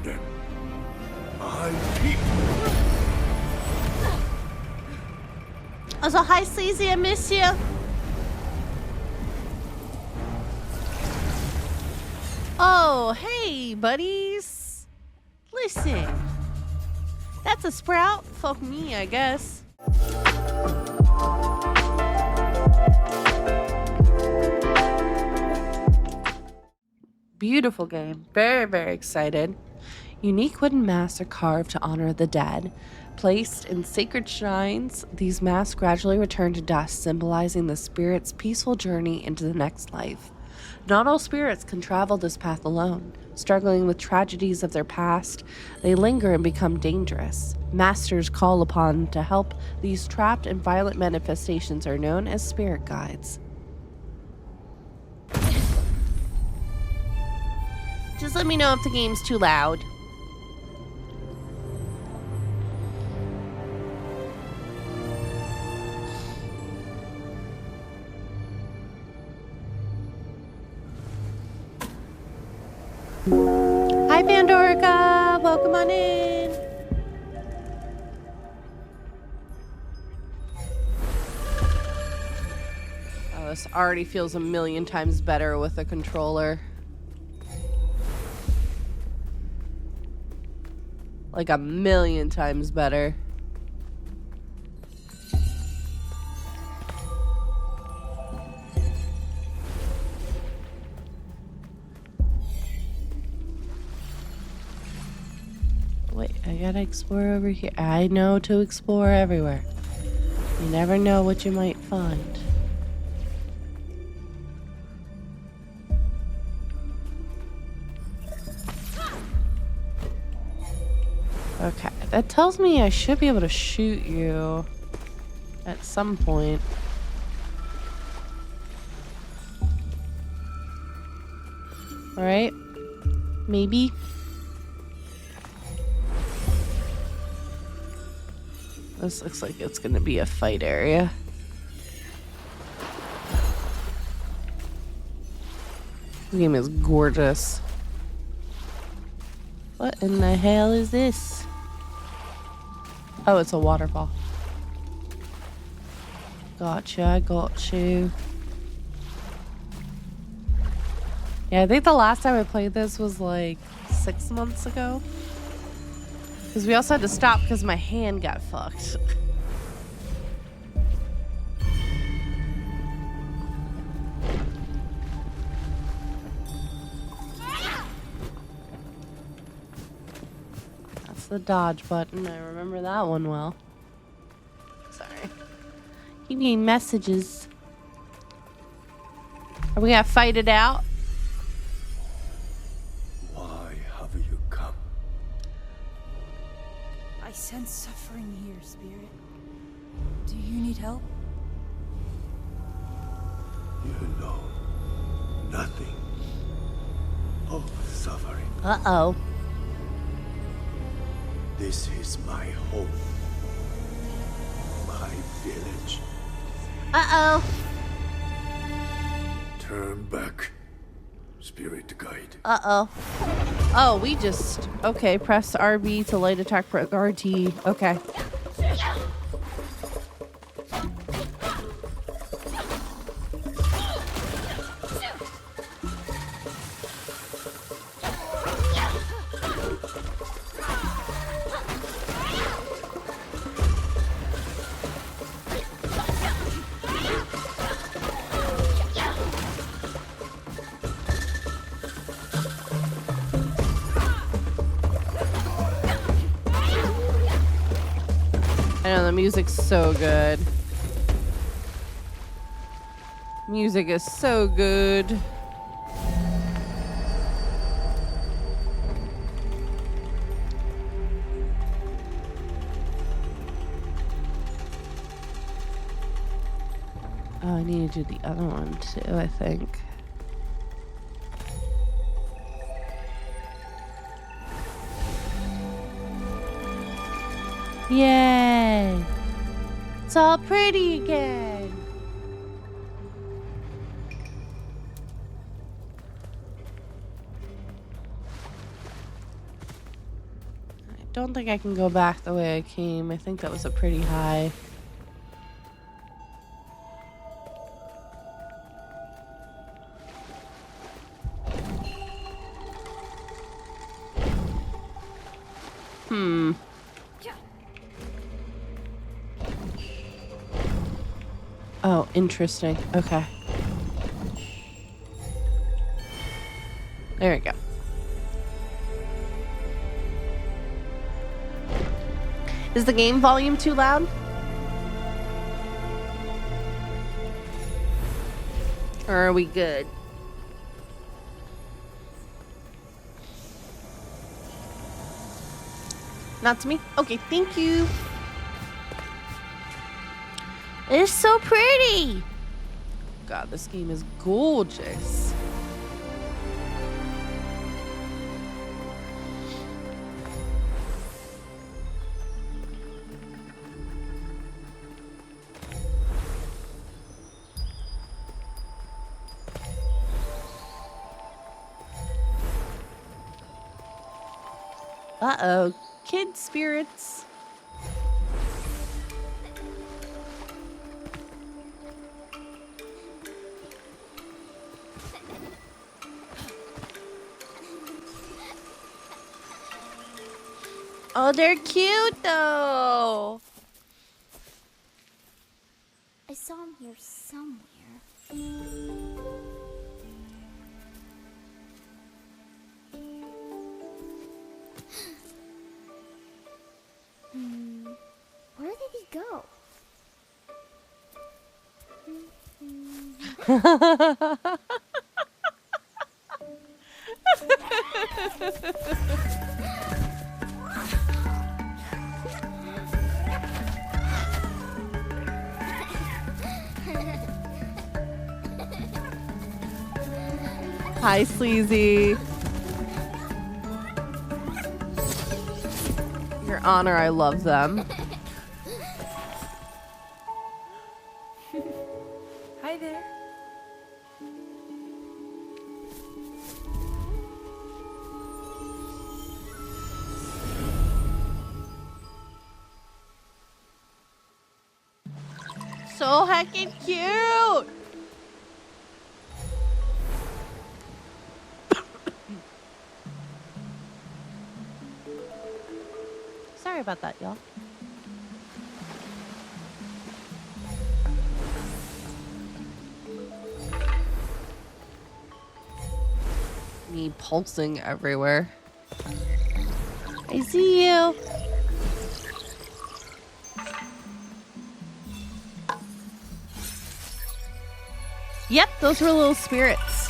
them. My people. Also, hi Sleazy, I miss you. Oh, hey, buddies. Listen. That's a sprout. Fuck me, I guess. Beautiful game. Very, very excited. Unique wooden masks are carved to honor the dead. Placed in sacred shrines, these masks gradually return to dust, symbolizing the spirit's peaceful journey into the next life. Not all spirits can travel this path alone. Struggling with tragedies of their past, they linger and become dangerous. Masters call upon to help these trapped and violent manifestations are known as spirit guides. Just let me know if the game's too loud. Hi, Pandorica! Welcome on in! Oh, this already feels a million times better with a controller. Like a million times better. Wait, I gotta explore over here. I know to explore everywhere. You never know what you might find. Okay, that tells me I should be able to shoot you at some point. Alright, maybe. This looks like it's gonna be a fight area. The game is gorgeous. What in the hell is this? Oh, it's a waterfall. Gotcha, I got you. Yeah, I think the last time I played this was like 6 months ago. Because we also had to stop because my hand got fucked. That's the dodge button. I remember that one well. Sorry. Keep getting messages. Are we gonna fight it out? Why have you come? I sense suffering here, Spirit. Do you need help? You know nothing of suffering. Uh-oh. This is my home. My village. Uh-oh. Turn back, spirit guide. Uh-oh. Oh, we just... Okay, press RB to light attack RT. Okay. I know, the music's so good. Music is so good. Oh, I need to do the other one too, I think. Yay! It's all pretty again. don't think I can go back the way I came. I think that was a pretty high. Oh, interesting. Okay. There we go. Is the game volume too loud? Or are we good? Not to me? Okay, thank you. It's so pretty. God, this game is gorgeous. Uh-oh, kid spirits. Oh, they're cute though. I saw him here somewhere. Where did he go? Hi, Sleazy. Your Honor, I love them. Hi there. So heckin' cute. Sorry about that, y'all. Me pulsing everywhere. I see you. Yep, those were little spirits.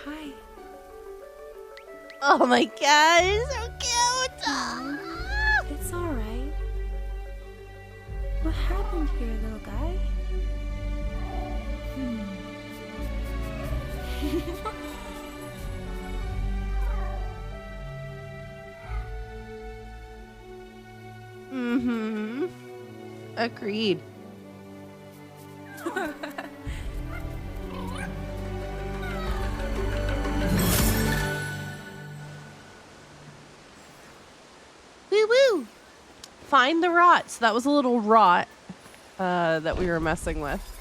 Hi. Oh my god, it's so cute. It's alright. What happened here, little guy? Mm-hmm. Agreed. Woo-woo! Find the rot. So that was a little rot that we were messing with.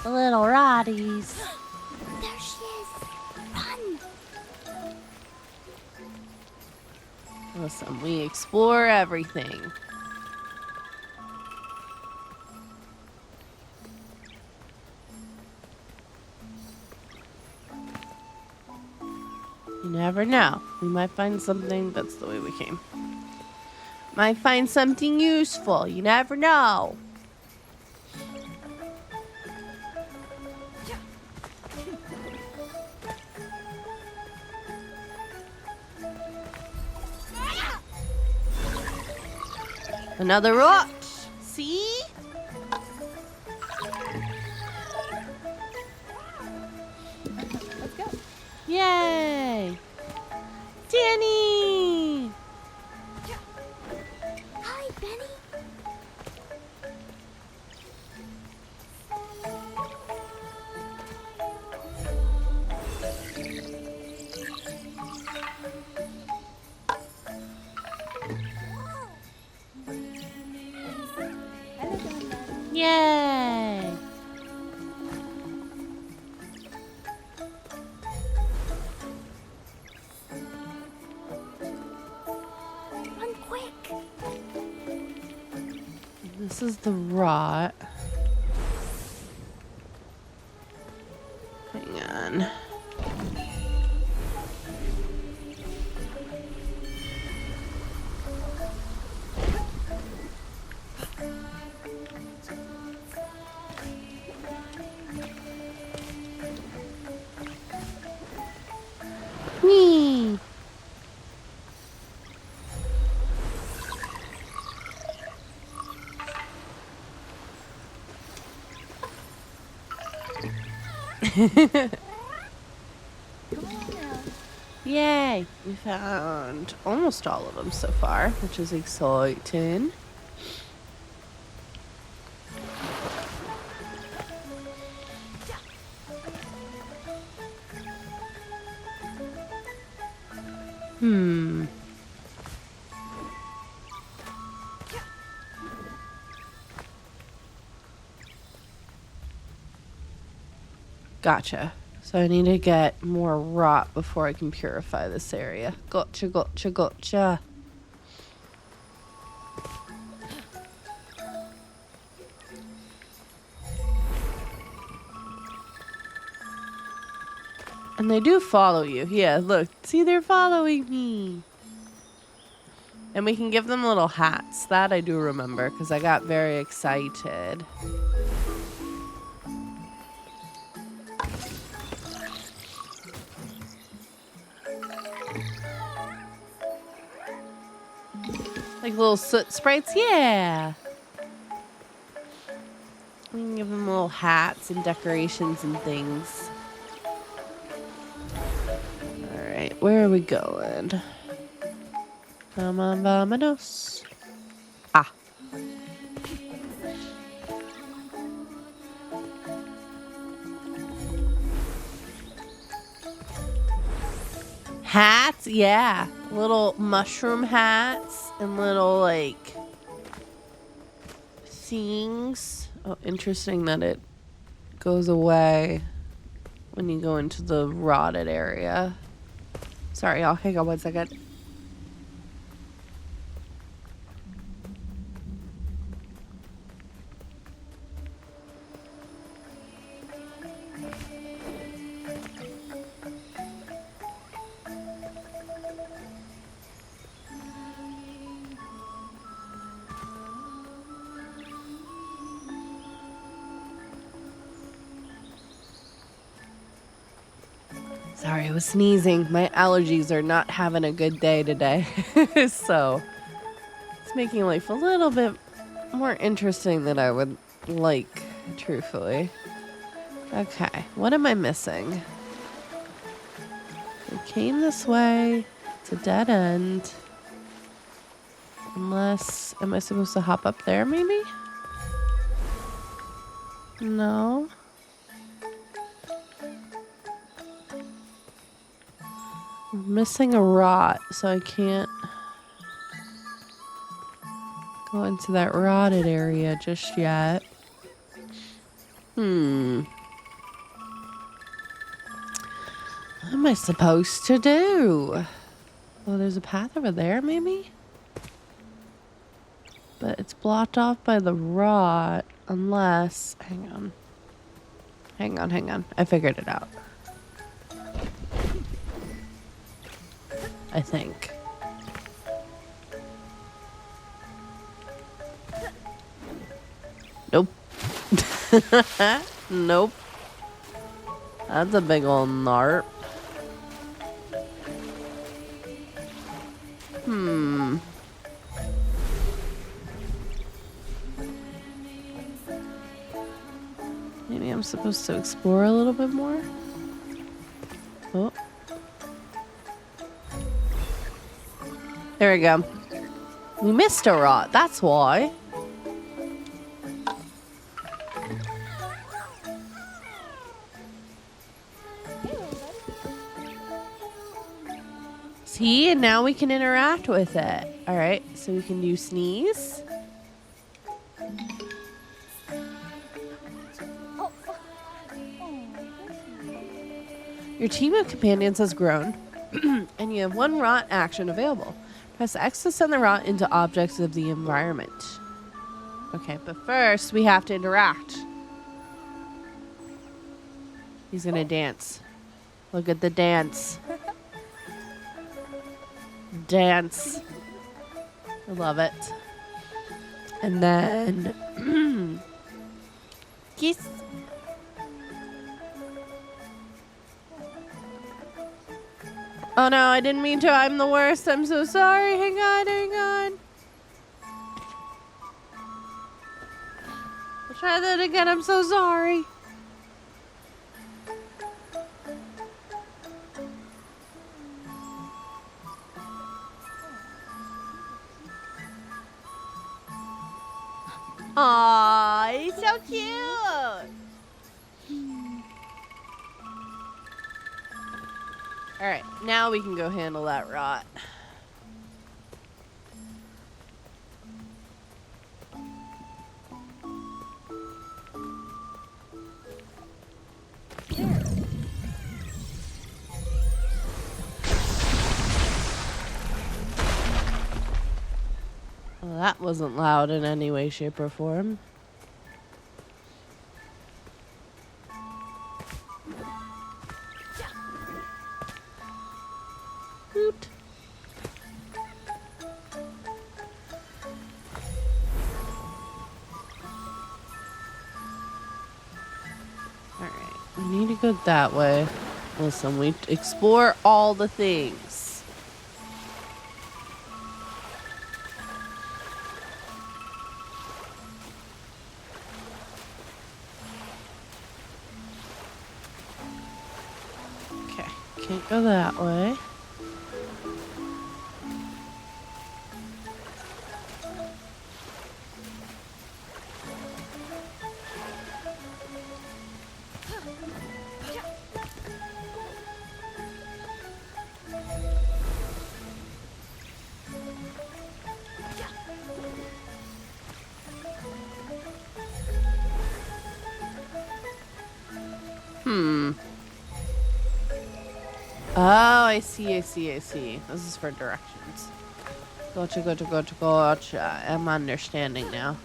The little rotties. There she is. Run. Listen, we explore everything. You never know. We might find something. That's the way we came. Might find something useful. You never know. Another rot. See? Let's go. Yay! Danny! Hi, Benny. Hello, Grandma. Yay! Run quick. This is the rot. Hang on. Me. Yay! We found almost all of them so far, which is exciting. Gotcha. So I need to get more rot before I can purify this area. Gotcha, gotcha, gotcha. And they do follow you. Yeah, look. See, they're following me. And we can give them little hats. That I do remember because I got very excited. Like little soot sprites, yeah. We can give them little hats and decorations and things. Alright, where are we going? Come on, vamonos. Ah. Hats, yeah. Little mushroom hats and little, like, things. Oh, interesting that it goes away when you go into the rotted area. Sorry, y'all. Hang on one second. Sorry, I was sneezing. My allergies are not having a good day today. So, it's making life a little bit more interesting than I would like, truthfully. Okay, what am I missing? We came this way. It's a dead end. Unless, am I supposed to hop up there, maybe? No. I'm missing a rot, so I can't go into that rotted area just yet. What am I supposed to do? Oh, there's a path over there, maybe? But it's blocked off by the rot, unless... Hang on. Hang on. I figured it out. I think. Nope. Nope. That's a big old narp. supposed to explore a little bit more. Oh. There we go. We missed a rot, that's why. See, and now we can interact with it. All right, so we can do sneeze. Your team of companions has grown, and you have one rot action available. Press X to send the rot into objects of the environment. Okay, but first we have to interact. He's gonna dance. Look at the dance. Dance. I love it. And then kiss. Oh no, I didn't mean to. I'm the worst. I'm so sorry. Hang on, hang on. I'll try that again. I'm so sorry. Aw, he's so cute. All right, now we can go handle that rot. Well, that wasn't loud in any way, shape, or form. Hoot. Alright, we need to go that way. Listen, we explore all the things. Okay, can't go that way. Oh, I see. This is for directions. Gotcha. I'm understanding now.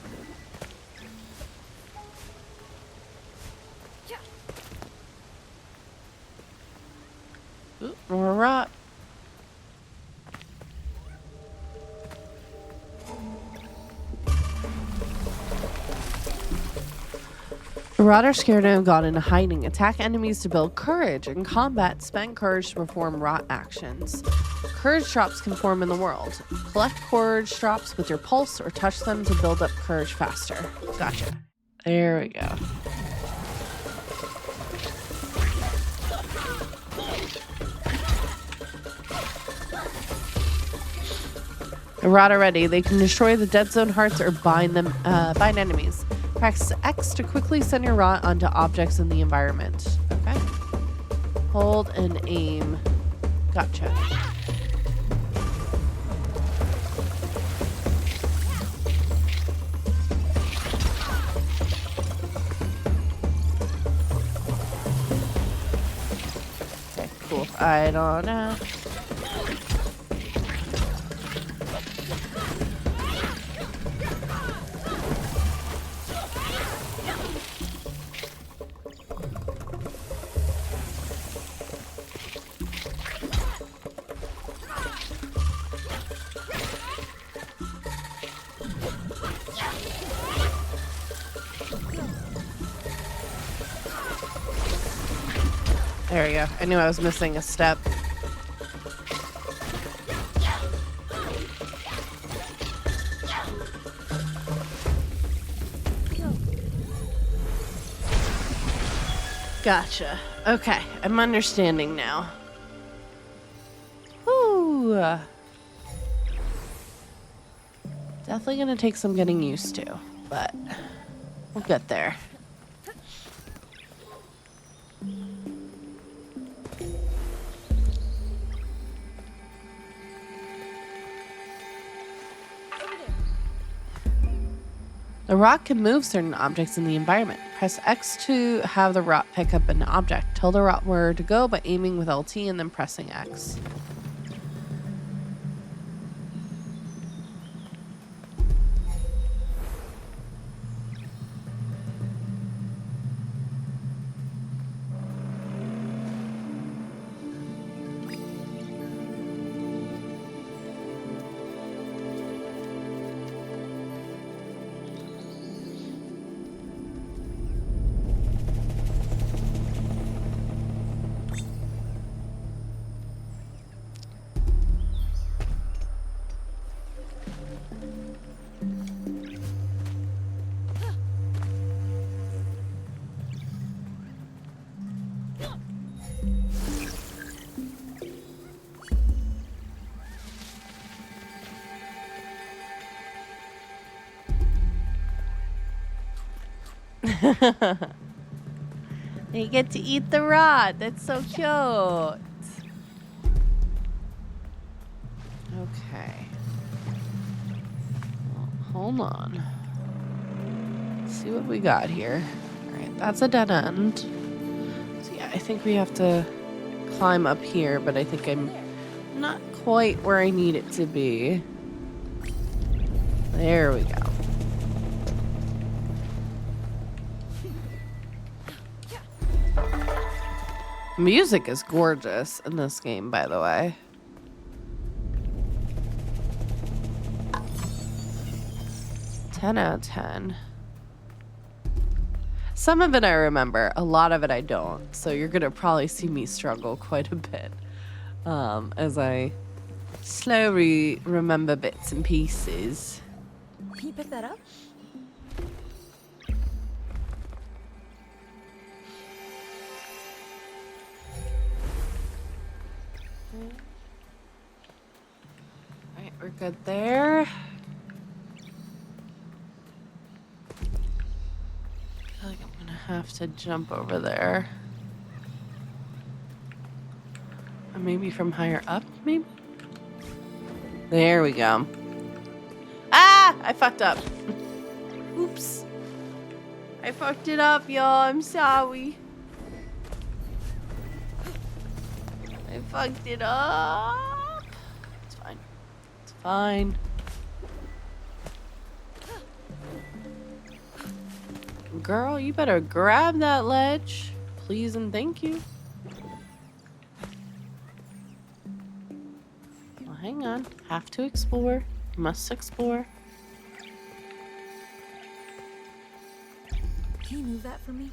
Ooh, more rot. The rot are scared and have gone into hiding. Attack enemies to build courage. In combat, spend courage to perform rot actions. Courage drops can form in the world. Collect courage drops with your pulse or touch them to build up courage faster. Gotcha. There we go. The rot are ready. They can destroy the dead zone hearts or bind enemies. Press X to quickly send your rot onto objects in the environment. Okay. Hold and aim. Gotcha. Okay, cool. I don't know. There we go. I knew I was missing a step. Gotcha. Okay, I'm understanding now. Whew. Definitely gonna take some getting used to, but we'll get there. The rock can move certain objects in the environment. Press X to have the rock pick up an object. Tell the rock where to go by aiming with LT and then pressing X. You get to eat the rod. That's so cute. Okay. Well, hold on. Let's see what we got here. Alright, that's a dead end. So yeah, I think we have to climb up here, but I think I'm not quite where I need it to be. There we go. Music is gorgeous in this game, by the way. Ten out of 10. Some of it I remember, a lot of it I don't. So you're gonna probably see me struggle quite a bit as I slowly remember bits and pieces. Can you pick that up? Alright, we're good there. I feel like I'm gonna have to jump over there. Or maybe from higher up, maybe? There we go. Ah! I fucked up. Oops. I fucked it up, y'all. I'm sorry. I fucked it up. It's fine. It's fine. Girl, you better grab that ledge. Please and thank you. Well, hang on. Have to explore. Must explore. Can you move that for me?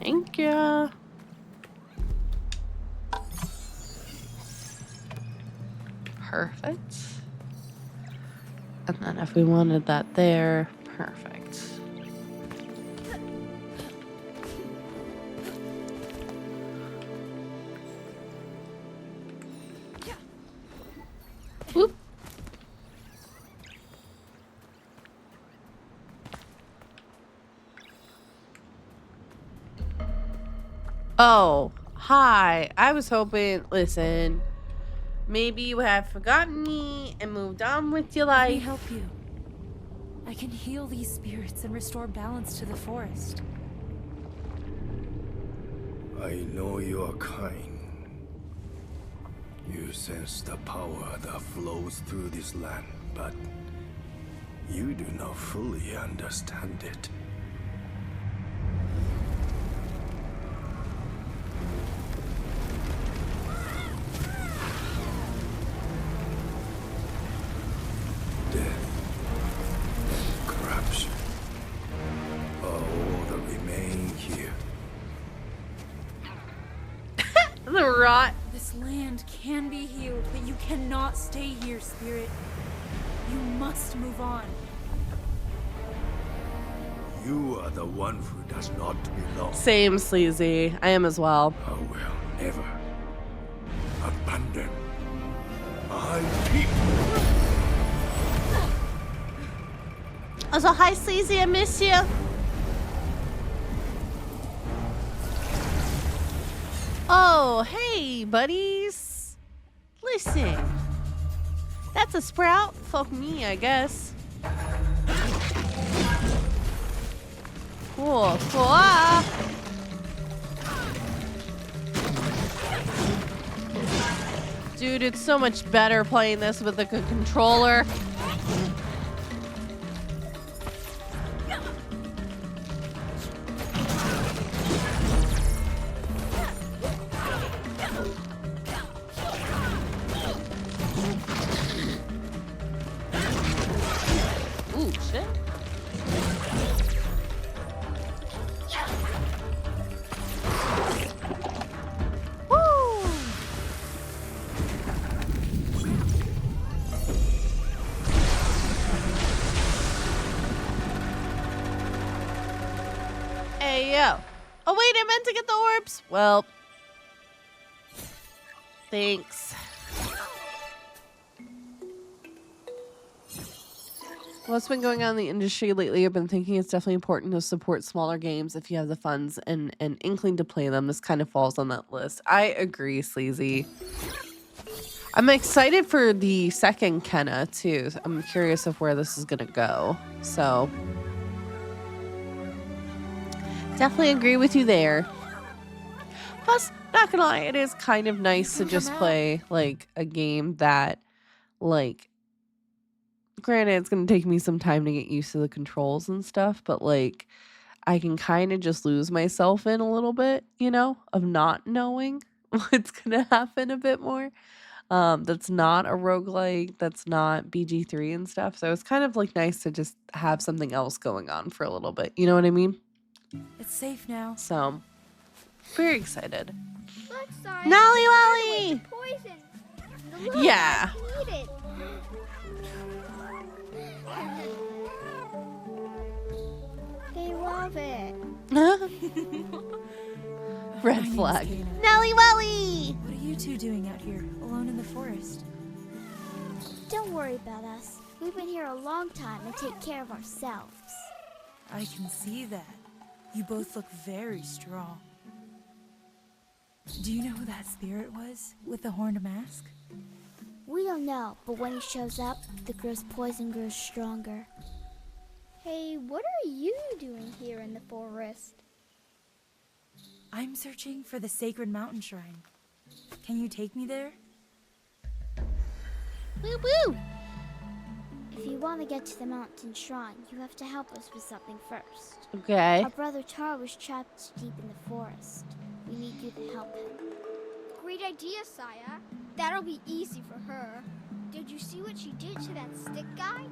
Thank you. Perfect. And then if we wanted that there, perfect. Whoop. Oh, hi. I was hoping, listen, maybe you have forgotten me and moved on with your Let me life. help you. I can heal these spirits and restore balance to the forest. I know you are kind. You sense the power that flows through this land, but you do not fully understand it. Death and corruption are all that remain here. The rot. This land can be healed, but you cannot stay here, spirit. You must move on. You are the one who does not belong. Same, Sleazy. I am as well. I will never abandon my people. Also, hi, Sleazy. I miss you. Oh, hey, buddies. Listen. That's a sprout. Fuck me, I guess. Cool. Cool. Ah. Dude, it's so much better playing this with a controller. Ooh, shit. Woo! Hey, yo. Oh, wait, I meant to get the orbs. Well, thanks. What's been going on in the industry lately? I've been thinking it's definitely important to support smaller games if you have the funds and inkling to play them. This kind of falls on that list. I agree, Sleazy. I'm excited for the second Kenna, too. I'm curious of where this is going to go. So, definitely agree with you there. Plus, not gonna lie, it is kind of nice to just play, like, a game that, like, granted, it's going to take me some time to get used to the controls and stuff, but like I can kind of just lose myself in a little bit, you know, of not knowing what's going to happen a bit more. That's not a roguelike, that's not BG3 and stuff. So it's kind of like nice to just have something else going on for a little bit. You know what I mean? It's safe now. So, very excited. Look, sorry. Nolly Wally! Poison. The little Yeah. guys need it. They love it. Red My name's flag. Kana. Nelly Welly! What are you two doing out here, alone in the forest? Don't worry about us. We've been here a long time and take care of ourselves. I can see that. You both look very strong. Do you know who that spirit was with the horned mask? We don't know, but when he shows up, the girl's poison grows stronger. Hey, what are you doing here in the forest? I'm searching for the sacred mountain shrine. Can you take me there? Woo woo! If you want to get to the mountain shrine, you have to help us with something first. Okay. Our brother Taro was trapped deep in the forest. We need you to help him. Great idea, Saya. That'll be easy for her. Did you see what she did to that stick guy?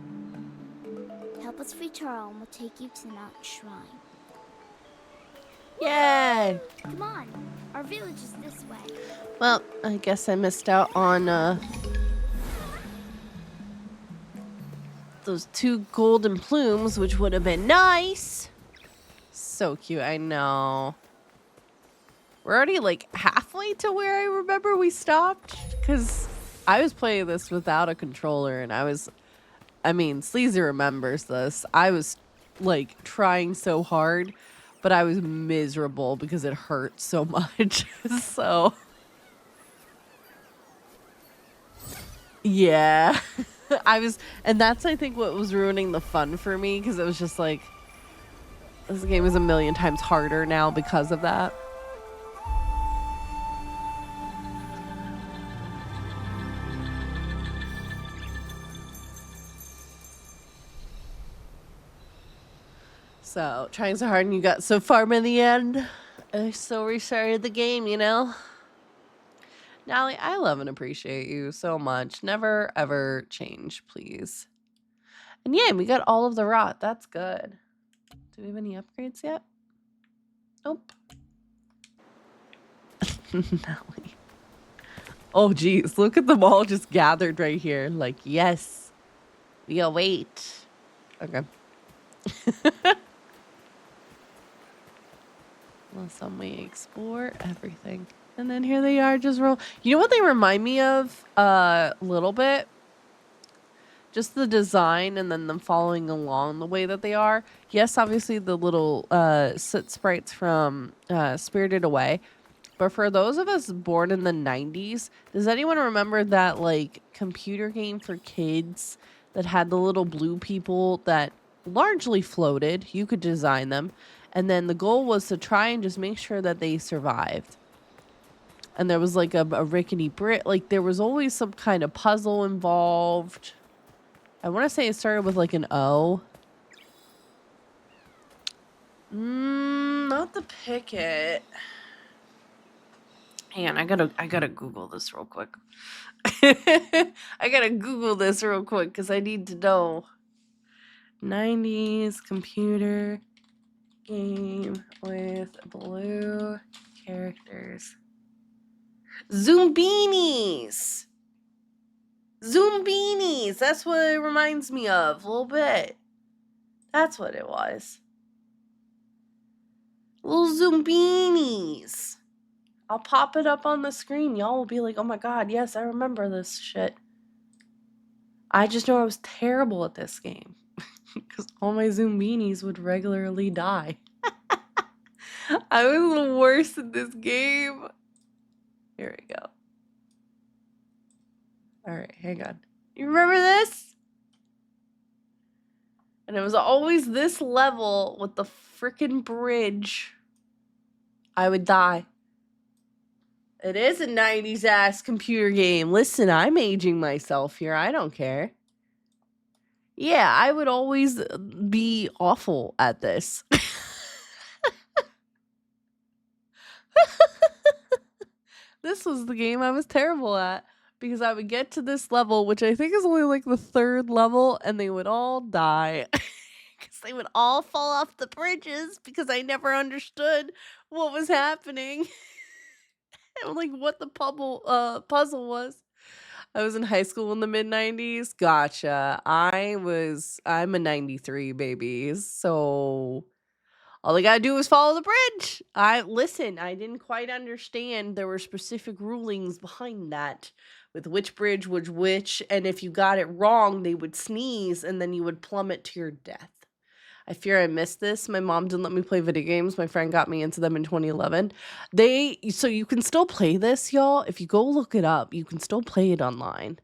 Help us free Taro and we'll take you to the mountain shrine. Yay! Come on, our village is this way. Well, I guess I missed out on those 2 golden plumes, which would have been nice. So cute, I know. We're already like halfway to where I remember we stopped, because I was playing this without a controller, and I mean, Sleazy remembers this. I was like trying so hard, but I was miserable because it hurt so much. So yeah. And that's I think what was ruining the fun for me, because it was just like this game is a million times harder now because of that. So, trying so hard and you got so far in the end. I so restarted the game, you know? Nally, I love and appreciate you so much. Never, ever change, please. And yeah, we got all of the rot. That's good. Do we have any upgrades yet? Nope. Nally. Oh, geez. Look at them all just gathered right here. Like, yes. We await. Okay. Awesome. We explore everything. And then here they are just roll. You know what they remind me of a little bit? Just the design and then them following along the way that they are. Yes, obviously the little soot sprites from Spirited Away. But for those of us born in the 90s, does anyone remember that like computer game for kids that had the little blue people that largely floated? You could design them. And then the goal was to try and just make sure that they survived. And there was like a rickety Brit. Like there was always some kind of puzzle involved. I want to say it started with like an O. Not the Picket. Hang on, I gotta Google this real quick. I gotta Google this real quick because I need to know. 90s computer game with blue characters. Zoombinis! Zoombinis! That's what it reminds me of a little bit. That's what it was. Little Zoombinis. I'll pop it up on the screen. Y'all will be like, oh my god, yes, I remember this shit. I just know I was terrible at this game. Because all my Zoombinis would regularly die. I was the worst at this game. Here we go. Alright, hang on. You remember this? And it was always this level with the frickin' bridge. I would die. It is a 90s ass computer game. Listen, I'm aging myself here. I don't care. Yeah, I would always be awful at this. This was the game I was terrible at. Because I would get to this level, which I think is only like the 3rd level, and they would all die. Because they would all fall off the bridges because I never understood what was happening. And like what the puzzle was. I was in high school in the mid-90s. Gotcha. I'm a 93 baby. So all I gotta do is follow the bridge. I didn't quite understand. There were specific rulings behind that. With which bridge was which. And if you got it wrong, they would sneeze and then you would plummet to your death. I fear I missed this. My mom didn't let me play video games. My friend got me into them in 2011. So you can still play this, y'all. If you go look it up, you can still play it online.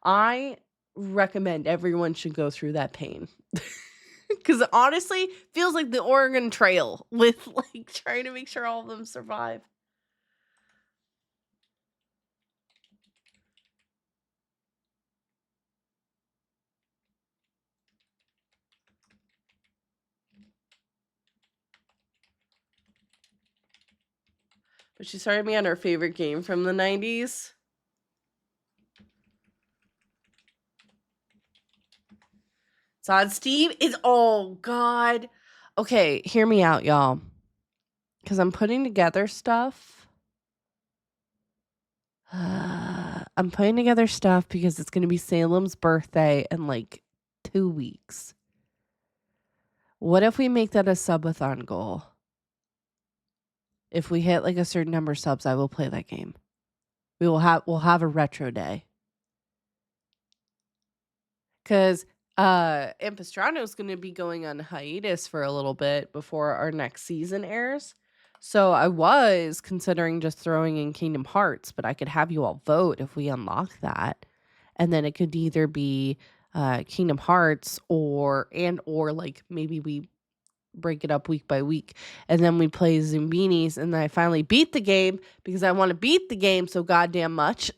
I recommend everyone should go through that pain. Because it honestly feels like the Oregon Trail with like trying to make sure all of them survive. But she started me on her favorite game from the 90s. It's on Steam. Oh, God. Okay, hear me out, y'all. Because I'm putting together stuff. I'm putting together stuff because it's going to be Salem's birthday in like 2 weeks. What if we make that a subathon goal? If we hit like a certain number of subs, I will play that game. We'll have a retro day. Because Impistrano is going to be going on hiatus for a little bit before our next season airs. So I was considering just throwing in Kingdom Hearts, but I could have you all vote if we unlock that. And then it could either be Kingdom Hearts or like maybe we break it up week by week. And then we play Zumbinis. And then I finally beat the game because I want to beat the game so goddamn much.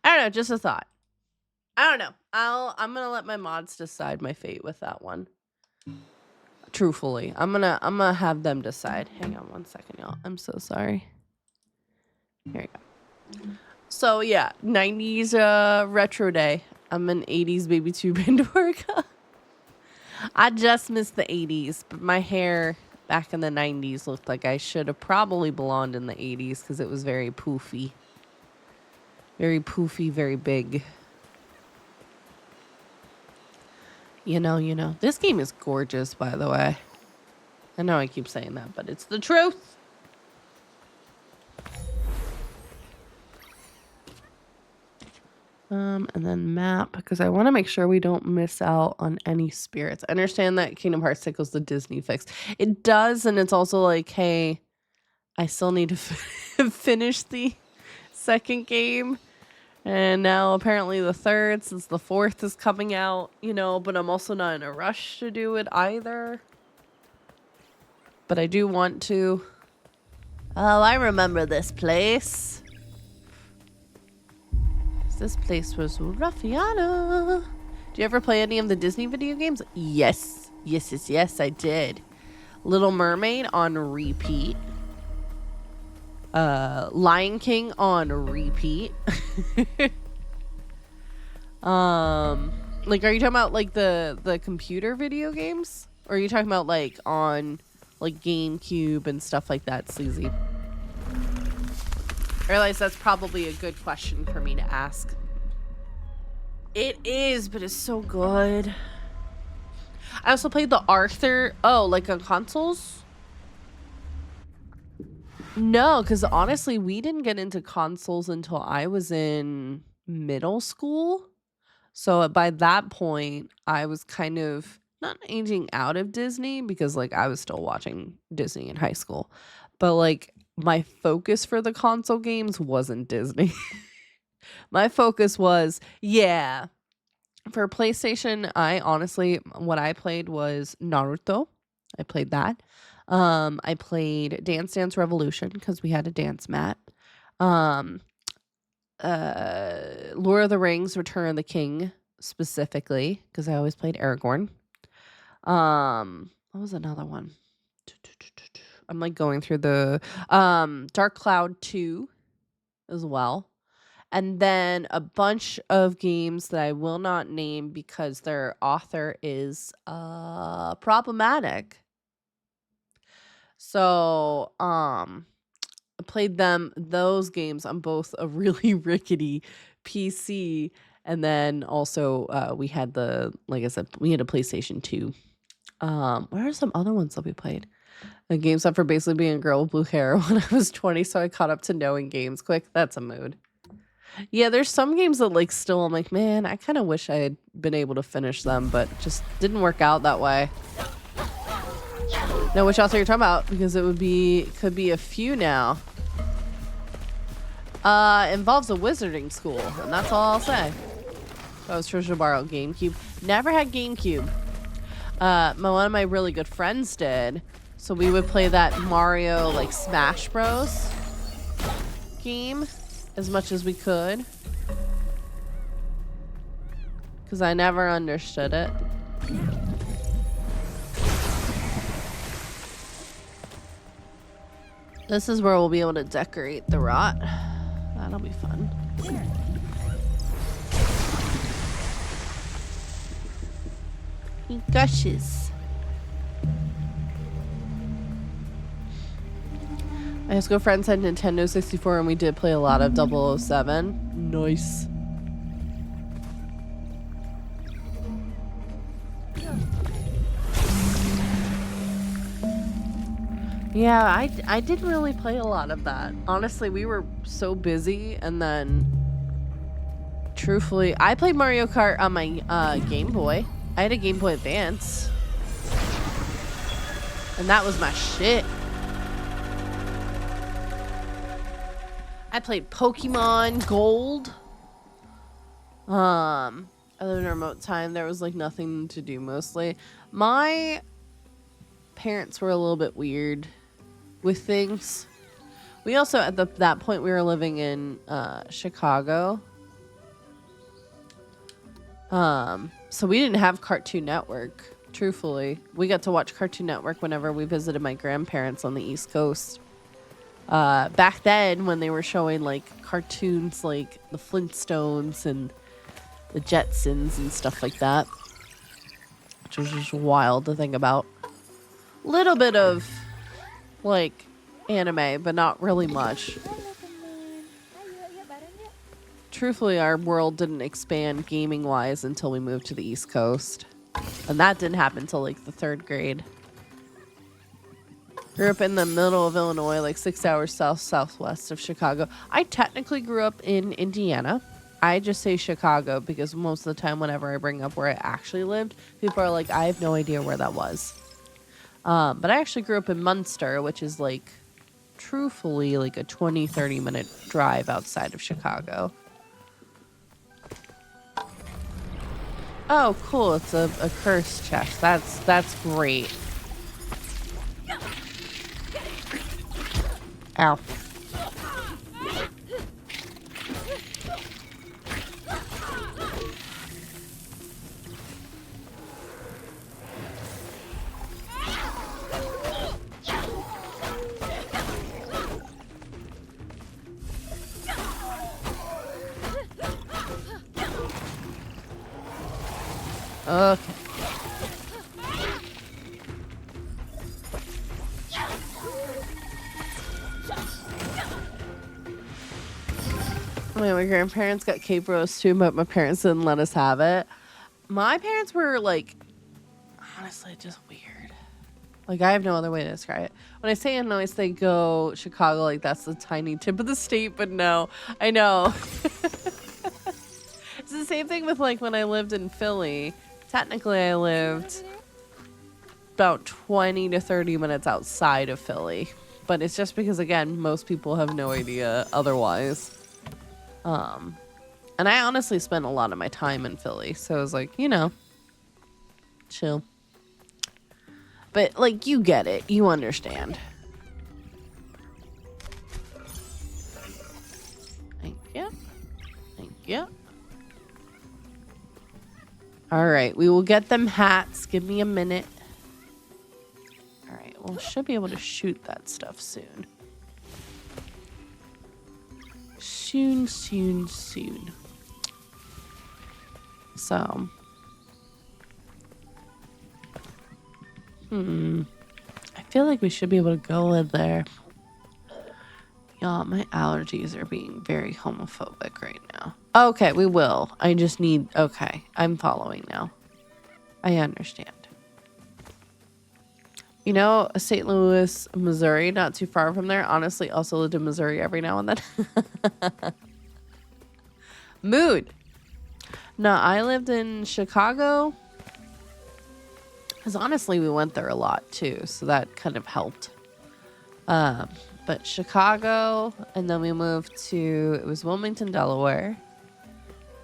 I don't know, just a thought. I don't know. I'm gonna let my mods decide my fate with that one. Truthfully, I'm gonna have them decide. Hang on one second, y'all. I'm so sorry. Here we go. So yeah, 90s retro day. I'm an 80s baby too, Pandorica. I just missed the 80s, but my hair back in the 90s looked like I should have probably belonged in the 80s because it was very poofy. Very poofy, very big. You know. This game is gorgeous, by the way. I know I keep saying that, but it's the truth. And then map, because I want to make sure we don't miss out on any spirits. I understand that Kingdom Hearts tickles the Disney fix. It does, and it's also like, hey, I still need to finish the second game. And now apparently the third, since the fourth is coming out, you know, but I'm also not in a rush to do it either. But I do want to. Oh, I remember this place. This place was Ruffiana. Do you ever play any of the Disney video games? Yes. Yes, I did. Little Mermaid on repeat. Lion King on repeat. Like, are you talking about like the computer video games? Or are you talking about like on like GameCube and stuff like that, Sleazy? I realize that's probably a good question for me to ask. It is, but it's so good. I also played the Arthur. Oh, like on consoles? No, because honestly, we didn't get into consoles until I was in middle school. So by that point, I was kind of not aging out of Disney because like I was still watching Disney in high school. But like my focus for the console games wasn't Disney. My focus was, yeah. For PlayStation, I honestly, what I played was Naruto. I played that. I played Dance Dance Revolution because we had a dance mat. Lord of the Rings, Return of the King specifically because I always played Aragorn. What was another one? I'm like going through the Dark Cloud 2 as well. And then a bunch of games that I will not name because their author is problematic. So, I played those games on both a really rickety PC, and then also we had like I said, we had a PlayStation 2. What are some other ones that we played? The games up for basically being a girl with blue hair when I was 20, so I caught up to knowing games quick. That's a mood. Yeah, there's some games that like still I'm like, man, I kind of wish I had been able to finish them, but just didn't work out that way. Know which author you're talking about because could be a few now. Involves a wizarding school, and that's all I'll say. That was Trisha borrowed GameCube. Never had GameCube. One of my really good friends did. So we would play that Mario, like, Smash Bros. Game as much as we could. Because I never understood it. This is where we'll be able to decorate the rot. That'll be fun. He gushes. My high school friends had Nintendo 64 and we did play a lot of 007. Nice. Yeah, I didn't really play a lot of that. Honestly, we were so busy, and then truthfully, I played Mario Kart on my Game Boy. I had a Game Boy Advance. And that was my shit. I played Pokemon Gold. Other than remote time, there was like nothing to do mostly. My parents were a little bit weird with things. We also, at that point, we were living in Chicago. So we didn't have Cartoon Network, truthfully. We got to watch Cartoon Network whenever we visited my grandparents on the East Coast. Back then, when they were showing, like, cartoons like the Flintstones and the Jetsons and stuff like that. Which was just wild to think about. Little bit of, like, anime, but not really much. Truthfully, our world didn't expand gaming-wise until we moved to the East Coast. And that didn't happen until, like, the 3rd grade. Grew up in the middle of Illinois, like 6 hours southwest of Chicago. I technically grew up in Indiana. I just say Chicago because most of the time whenever I bring up where I actually lived, people are like, I have no idea where that was. But I actually grew up in Munster, which is like, truthfully, like a 20-30 minute drive outside of Chicago. Oh, cool. It's a curse chest. That's great. Ow. Okay. My grandparents got cape roast too, but my parents didn't let us have it. My parents were like, honestly, just weird. Like, I have no other way to describe it. When I say Illinois, they go Chicago, like that's the tiny tip of the state, but no, I know. It's the same thing with like when I lived in Philly. Technically, I lived about 20 to 30 minutes outside of Philly, but it's just because, again, most people have no idea otherwise. And I honestly spent a lot of my time in Philly, so I was like, you know, chill. But, like, you get it. You understand. Thank you. Thank you. All right, we will get them hats. Give me a minute. All right, well, should be able to shoot that stuff soon. Soon. So. I feel like we should be able to go in there. Y'all, my allergies are being very homophobic right now. Okay, we will. I just need... Okay, I'm following now. I understand. You know, St. Louis, Missouri, not too far from there. Honestly, also lived in Missouri every now and then. Mood. No, I lived in Chicago. Because honestly, we went there a lot too. So that kind of helped. But Chicago, and then we moved to... It was Wilmington, Delaware.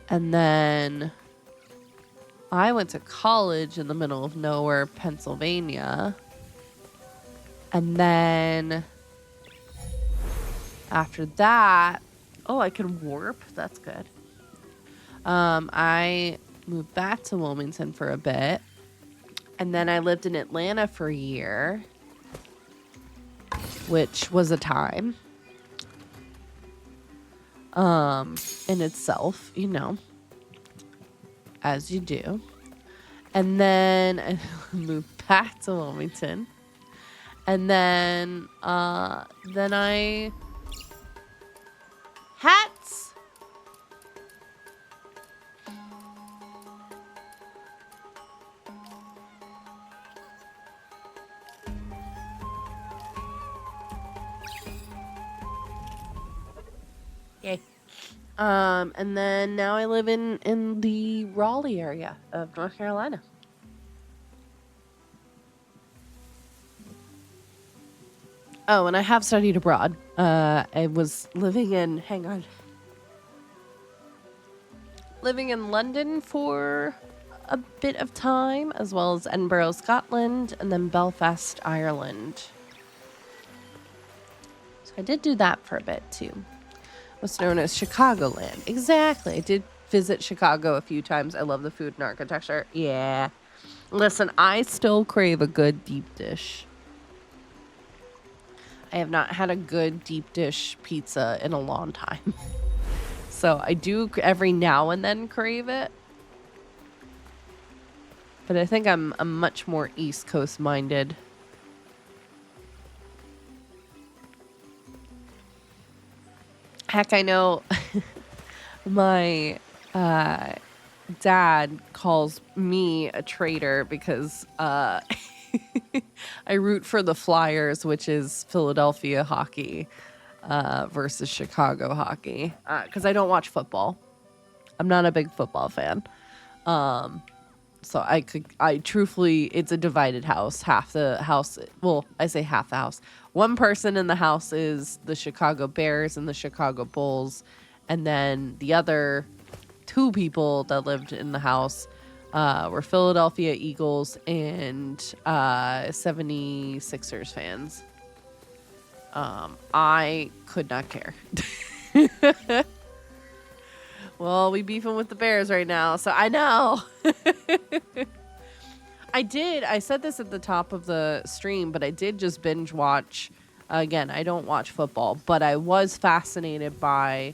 And then I went to college in the middle of nowhere, Pennsylvania. And then after that, oh, I can warp. That's good. I moved back to Wilmington for a bit. And then I lived in Atlanta for a year, which was a time. In itself, you know, as you do. And then I moved back to Wilmington. And then I... Hats! Yay. And then now I live in the Raleigh area of North Carolina. Oh, and I have studied abroad. I was living in, living in London for a bit of time, as well as Edinburgh, Scotland, and then Belfast, Ireland. So I did do that for a bit too. What's known as Chicagoland. Exactly. I did visit Chicago a few times. I love the food and architecture. Yeah. Listen, I still crave a good deep dish. I have not had a good deep dish pizza in a long time. So I do every now and then crave it. But I think I'm much more East Coast minded. Heck, I know my dad calls me a traitor because I root for the Flyers, which is Philadelphia hockey, versus Chicago hockey, because I don't watch football. I'm not a big football fan. So I truthfully, it's a divided house. Half the house, well, I say half the house. One person in the house is the Chicago Bears and the Chicago Bulls. And then the other two people that lived in the house were Philadelphia Eagles and 76ers fans. I could not care. Well, we beefing with the Bears right now, so I know. I said this at the top of the stream, but I did just binge watch. Again, I don't watch football, but I was fascinated by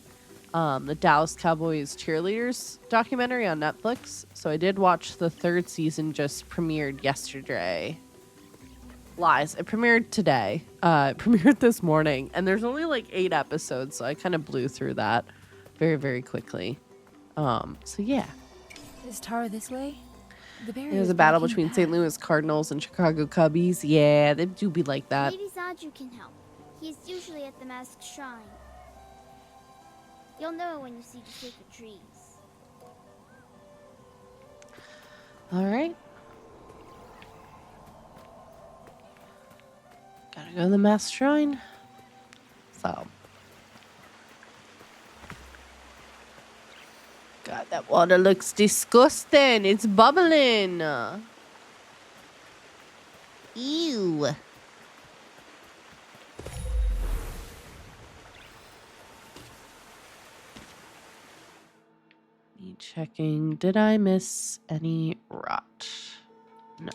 the Dallas Cowboys cheerleaders documentary on Netflix. So I did watch the 3rd season, just premiered yesterday. Lies. It premiered today. It premiered this morning, and there's only like 8 episodes, so I kind of blew through that very, very quickly. So yeah. Is Taro this way? The bear There's is a battle blocking between the St. path. Louis Cardinals and Chicago Cubbies. Yeah, they do be like that. Maybe Zaju can help. He's usually at the masked shrine. You'll know it when you see the sacred trees. All right. Gotta go to the mass shrine. So. God, that water looks disgusting. It's bubbling. Ew. Me checking. Did I miss any rot? No.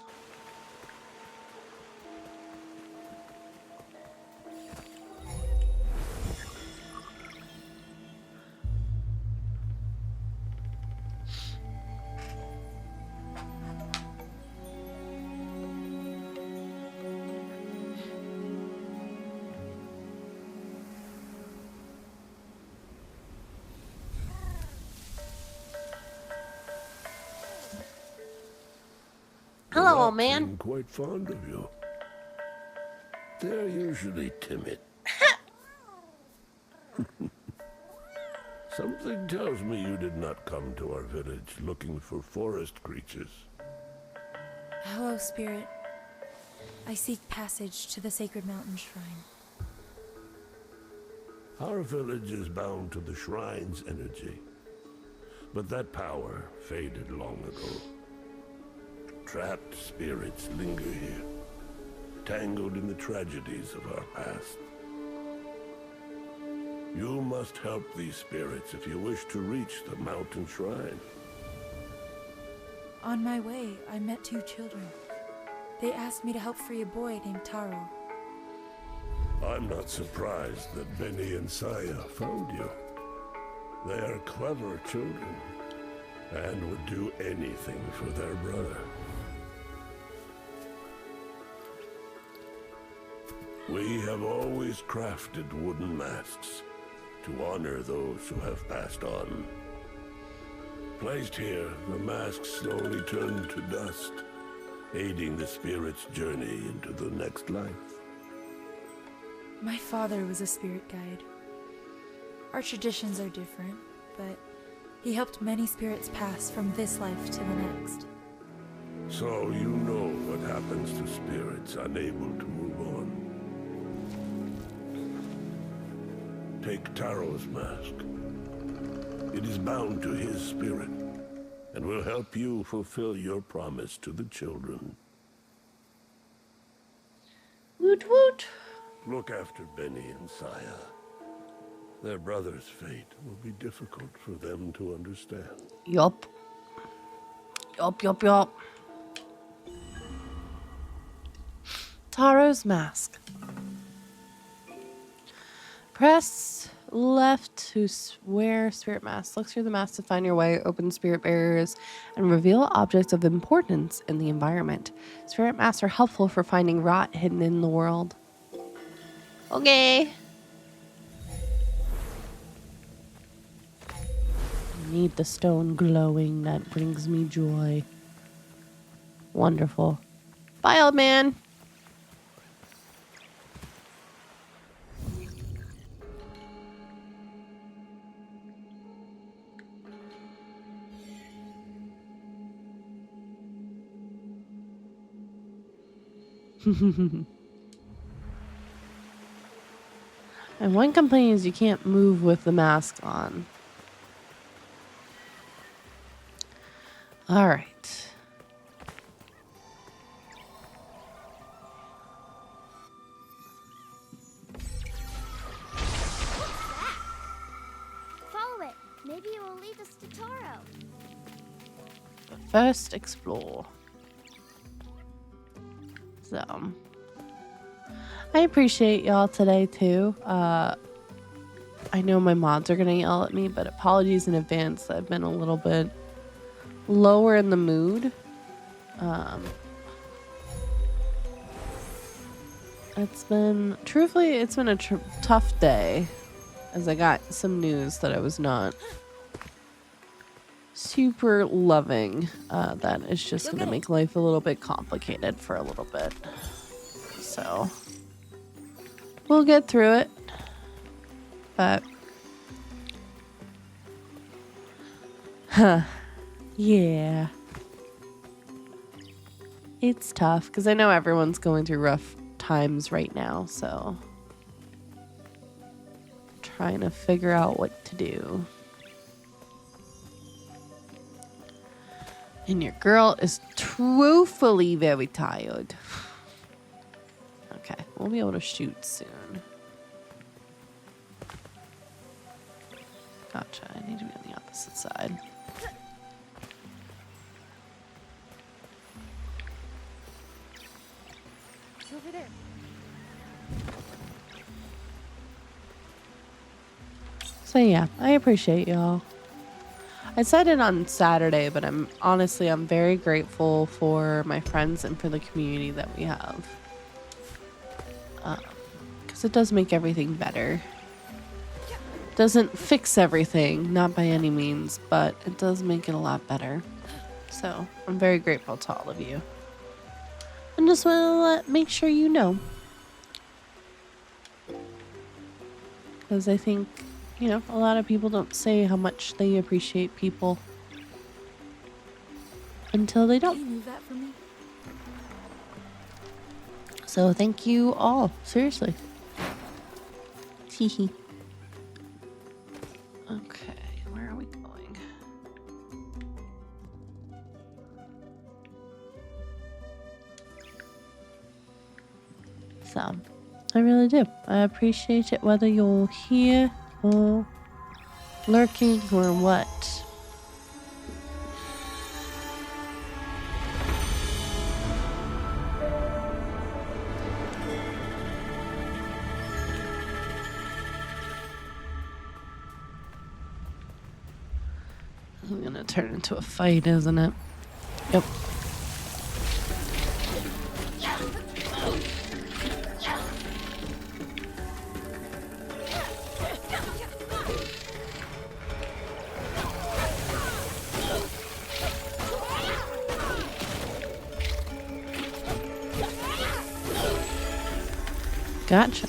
Hello, old man. I'm quite fond of you. They're usually timid. Something tells me you did not come to our village looking for forest creatures. Hello, Spirit. I seek passage to the sacred mountain shrine. Our village is bound to the shrine's energy, but that power faded long ago. Trapped spirits linger here, tangled in the tragedies of our past. You must help these spirits if you wish to reach the mountain shrine. On my way, I met 2 children. They asked me to help free a boy named Taro. I'm not surprised that Benny and Saya found you. They are clever children, and would do anything for their brother. We have always crafted wooden masks to honor those who have passed on. Placed here, the masks slowly turn to dust, aiding the spirit's journey into the next life. My father was a spirit guide. Our traditions are different, but he helped many spirits pass from this life to the next. So you know what happens to spirits unable to move on. Take Taro's mask. It is bound to his spirit, and will help you fulfill your promise to the children. Woot woot. Look after Benny and Saya. Their brother's fate will be difficult for them to understand. Yup. Yup, yup, yup. Taro's mask. Press left to wear spirit mask. Look through the mask to find your way, open spirit barriers, and reveal objects of importance in the environment. Spirit masks are helpful for finding rot hidden in the world. Okay. I need the stone glowing. That brings me joy. Wonderful. Bye, old man. And one complaint is you can't move with the mask on. All right. Follow it. Maybe it will lead us to Taro. But first, explore. So, I appreciate y'all today too. I know my mods are gonna yell at me, but apologies in advance. I've been a little bit lower in the mood. It's been a tough day, as I got some news that I was not super loving. That is just gonna make life a little bit complicated for a little bit. So we'll get through it. But yeah. It's tough because I know everyone's going through rough times right now, so trying to figure out what to do. And your girl is truthfully very tired. Okay, we'll be able to shoot soon. Gotcha, I need to be on the opposite side. Over there. So yeah, I appreciate y'all. I said it on Saturday, but I'm very grateful for my friends and for the community that we have. Because it does make everything better. Doesn't fix everything, not by any means, but it does make it a lot better. So I'm very grateful to all of you. And just want to make sure you know. Because I think, you know, a lot of people don't say how much they appreciate people until they Can you don't. move that for me? So thank you all. Seriously. Teehee. Okay, where are we going? So, I really do. I appreciate it whether you're here or lurking or what. This is gonna turn into a fight, isn't it? Yep. Gotcha.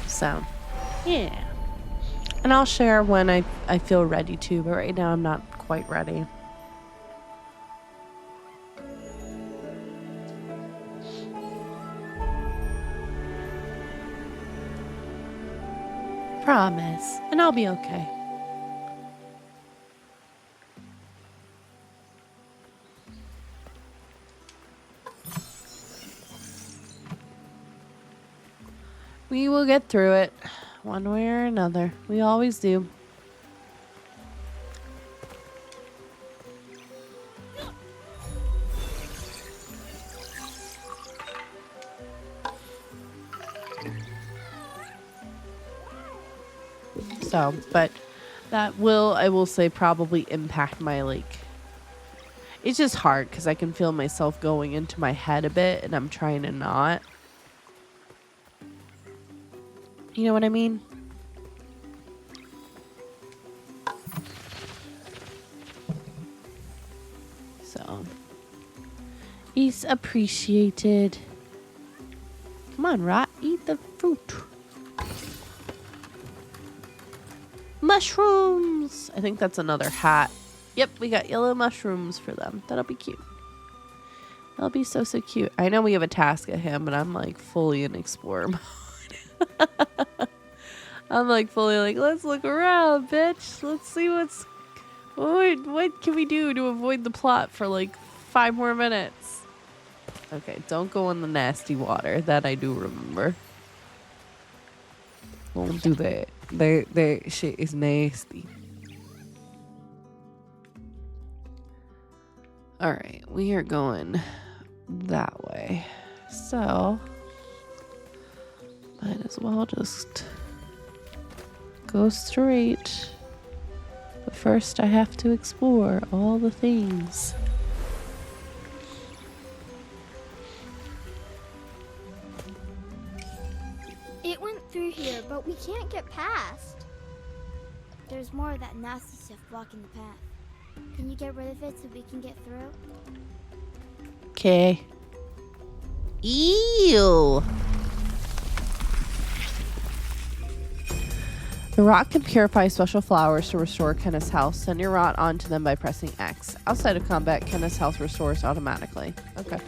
So, yeah. And I'll share when I feel ready to, but right now I'm not quite ready. Promise. And I'll be okay. We will get through it, one way or another. We always do. So, but that will, I will say, probably impact my, like, it's just hard because I can feel myself going into my head a bit and I'm trying to not. You know what I mean? So, it's appreciated. Come on, Rot, eat the fruit. Mushrooms! I think that's another hat Yep, we got yellow mushrooms for them. That'll be cute. That'll be so cute. I know we have a task at hand, but I'm like fully in explorer mode. I'm like fully like, let's look around, bitch. Let's see what can we do to avoid the plot for like 5 more minutes. Okay, don't go in the nasty water. That I do remember. Won't do that. That shit is nasty. Alright, we are going that way. So, might as well just go straight. But first I have to explore all the things. It went through here, but we can't get past. There's more of that nasty stuff blocking the path. Can you get rid of it so we can get through? Okay. Ew. The rot can purify special flowers to restore Kenneth's health. Send your rot onto them by pressing X. Outside of combat, Kenneth's health restores automatically. Okay.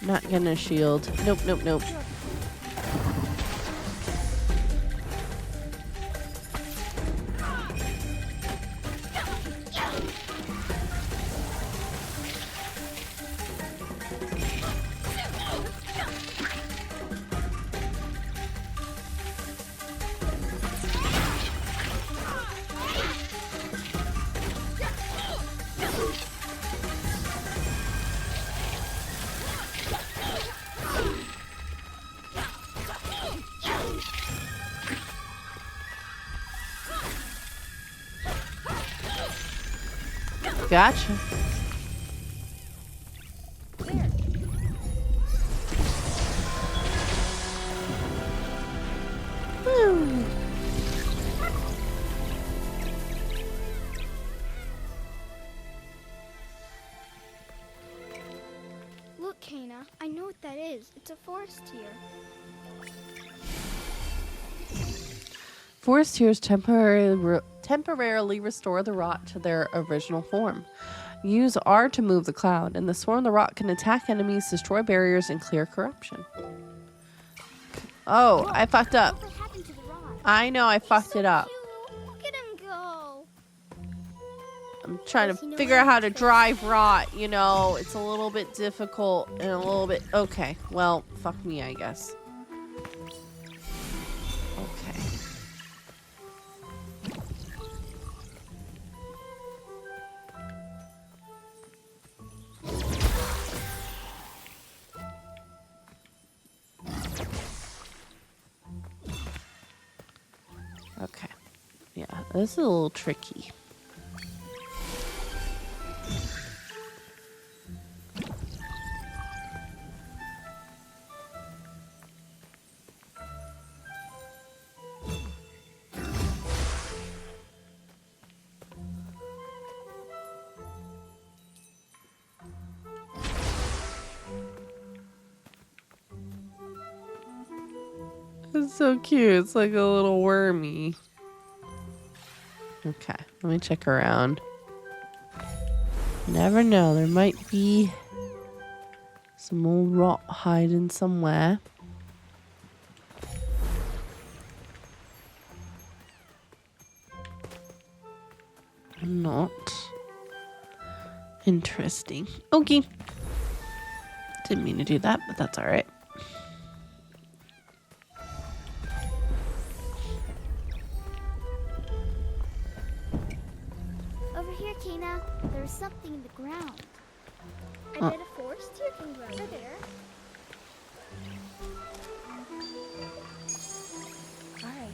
Not gonna shield. Nope, nope, nope. Gotcha. Woo. Look, Kana, I know what that is. It's a forest here. Forest tears temporarily restore the rot to their original form. Use R to move the cloud. In the storm, the rot can attack enemies, destroy barriers, and clear corruption. Oh, I fucked up. What happened to the rod? I know I fucked it up. Cute. Look at him go. I'm trying to figure out how to drive rot, you know. It's a little bit difficult and a little bit... Okay, well, fuck me, I guess. Okay. Okay. Yeah, this is a little tricky. It's so cute. It's like a little wormy. Okay, let me check around. Never know, there might be some old rot hiding somewhere. Or not. Interesting. Okay. Didn't mean to do that, but that's alright. Over here, Kana. There's something in the ground. I bet a forest here can grow there. All right.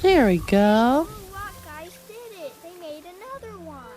There we go. The rock guys did it. They made another one.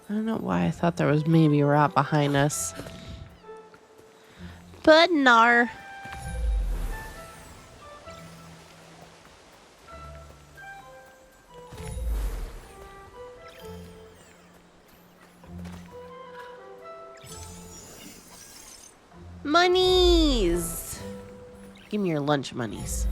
I don't know why I thought there was maybe a rat behind us. But no. Monies! Give me your lunch monies.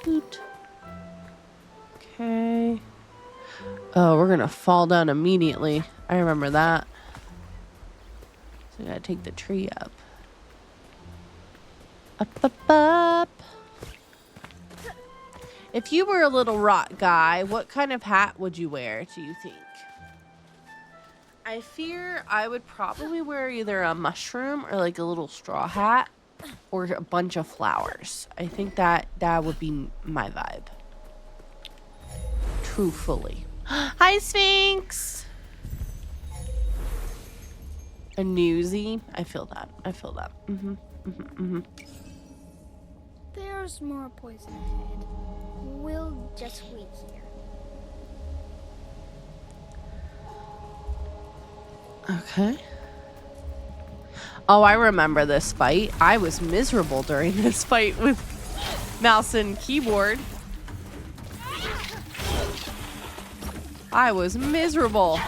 Boot. Okay. Oh, we're gonna fall down immediately. I remember that. So I gotta take the tree up. Up, up, up. If you were a little rock guy, what kind of hat would you wear, do you think? I fear I would probably wear either a mushroom or like a little straw hat or a bunch of flowers. I think that would be my vibe. Truthfully. Hi, Sphinx! A newsie. I feel that. I feel that. There's more poison ahead. We'll just wait here. Okay. Oh, I remember this fight. I was miserable during this fight with mouse and keyboard. I was miserable.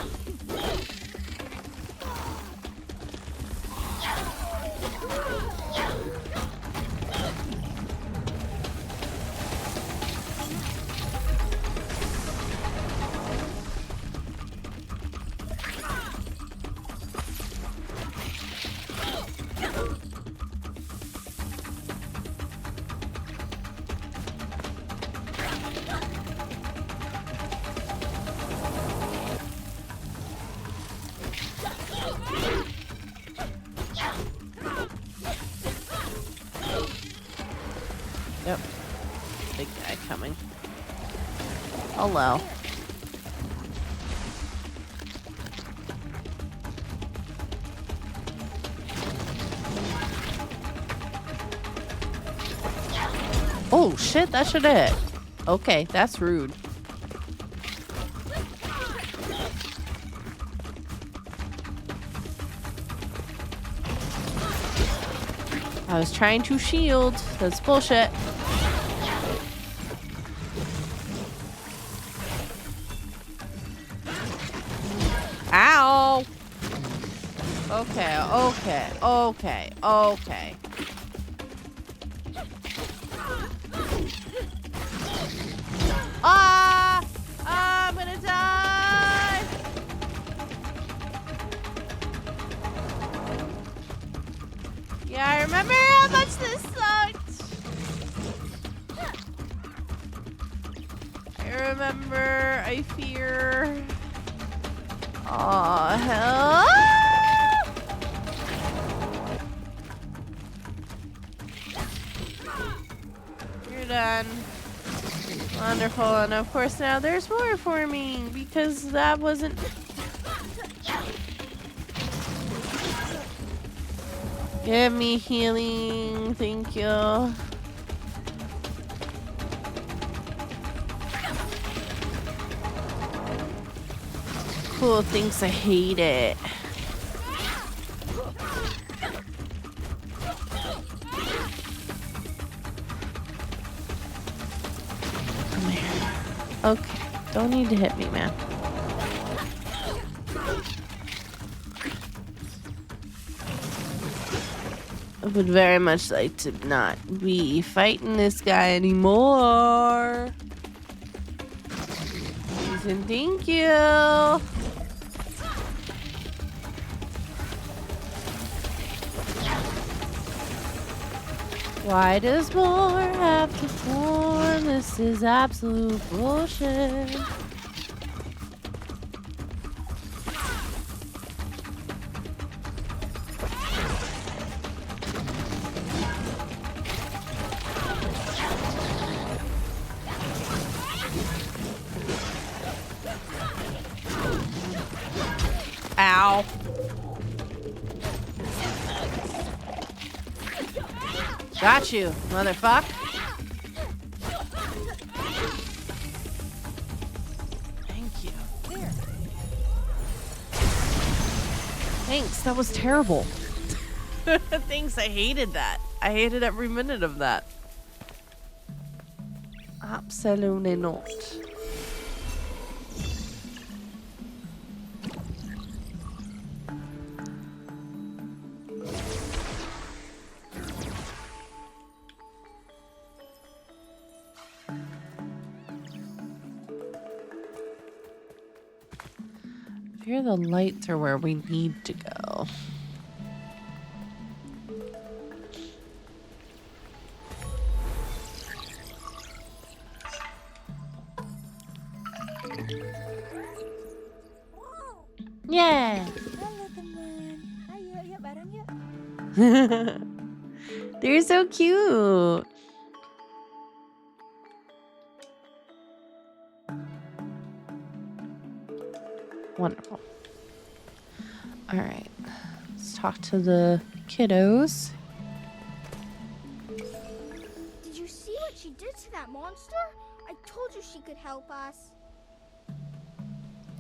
Yep. Big guy coming. Hello. Oh shit, that should hit. Okay, that's rude. I was trying to shield. That's bullshit. Ow! Okay, okay, okay, okay. Ah! I'm gonna die! Yeah, I remember how much this sucked. I remember, I fear. Aw, hell. You're done. Wonderful. And of course now there's more for me because that wasn't... Give me healing. Thank you. Cool, thinks I hate it. Come here. Okay, don't need to hit me, man. would very much like to not be fighting this guy anymore. Please and thank you. Why does more have to form? This is absolute bullshit. Ow. Got you, motherfucker. Thank you. There. Thanks, that was terrible. Thanks, I hated that. I hated every minute of that. Absolutely not. Here the lights are where we need to go. Yeah. They're so cute. Wonderful. All right, let's talk to the kiddos. Did you see what she did to that monster? I told you she could help us.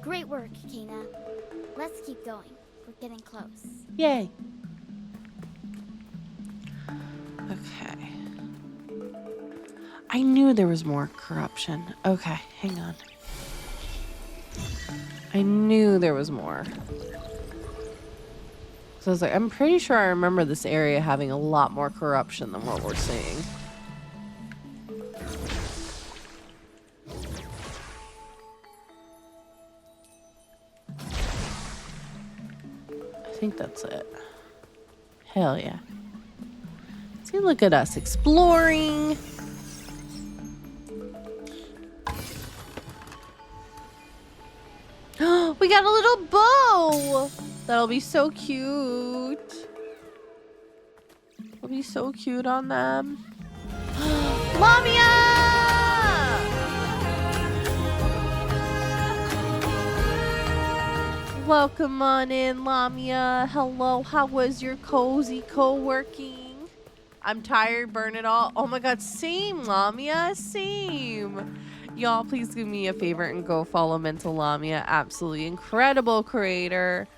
Great work, Kina. Let's keep going. We're getting close. Yay. Okay. I knew there was more corruption. Okay, hang on. I knew there was more. So I was like, I'm pretty sure I remember this area having a lot more corruption than what we're seeing. I think that's it. Hell yeah. See, look at us exploring. We got a little bow. That'll be so cute. It'll be so cute on them. Lamia! Welcome on in, Lamia. Hello, how was your cozy co-working? I'm tired, burn it all. Oh my god, same, Lamia, same. Y'all, please do me a favor and go follow Mental Lamia. Absolutely incredible creator.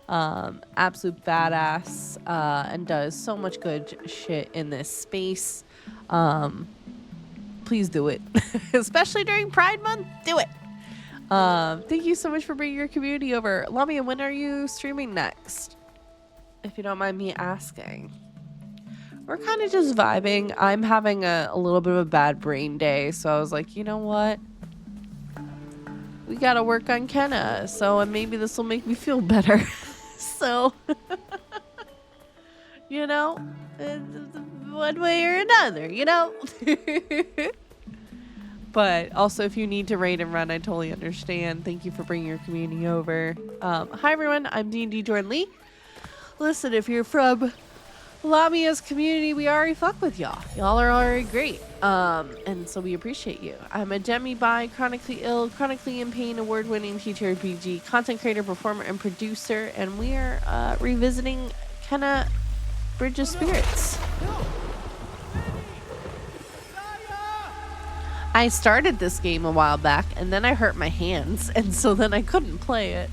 Absolute badass. And does so much good shit in this space. Please do it. Especially during Pride Month. Do it. Thank you so much for bringing your community over. Lamia, when are you streaming next? If you don't mind me asking. We're kind of just vibing. I'm having a little bit of a bad brain day, so I was like, you know what? We gotta work on Kenna, so maybe this will make me feel better. So, you know, one way or another, you know? But also, if you need to raid and run, I totally understand. Thank you for bringing your community over. Hi, everyone. I'm D&D Jordan Lee. Listen, if you're from Lamia's community, we already fuck with y'all. Y'all are already great. And so we appreciate you. I'm a demi-bi, chronically ill, chronically in pain, award-winning TTRPG content creator, performer, and producer. And we are revisiting Kenna Bridge of Spirits. I started this game a while back, and then I hurt my hands, and so then I couldn't play it.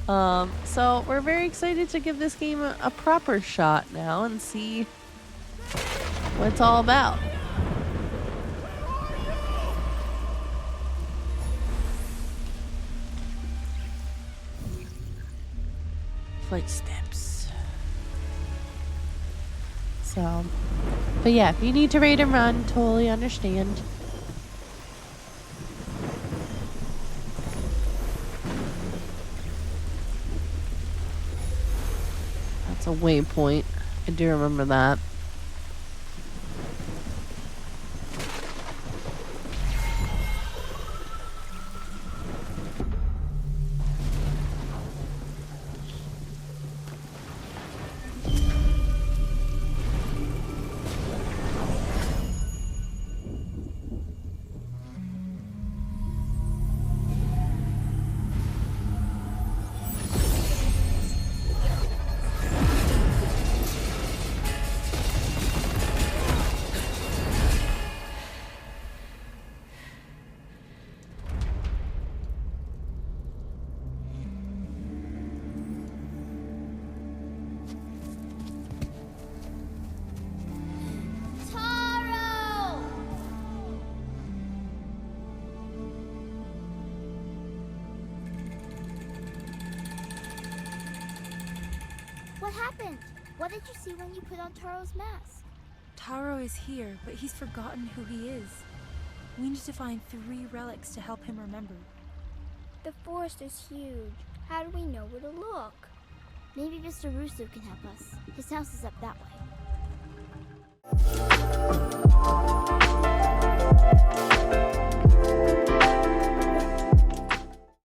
So we're very excited to give this game a proper shot now and see what it's all about. Footsteps. So, but yeah, if you need to raid and run, totally understand. That's a waypoint. I do remember that. Taro! What happened? What did you see when you put on Taro's mask? Taro is here, but he's forgotten who he is. We need to find 3 relics to help him remember. The forest is huge. How do we know where to look? Maybe Mr. Russo can help us. His house is up that way.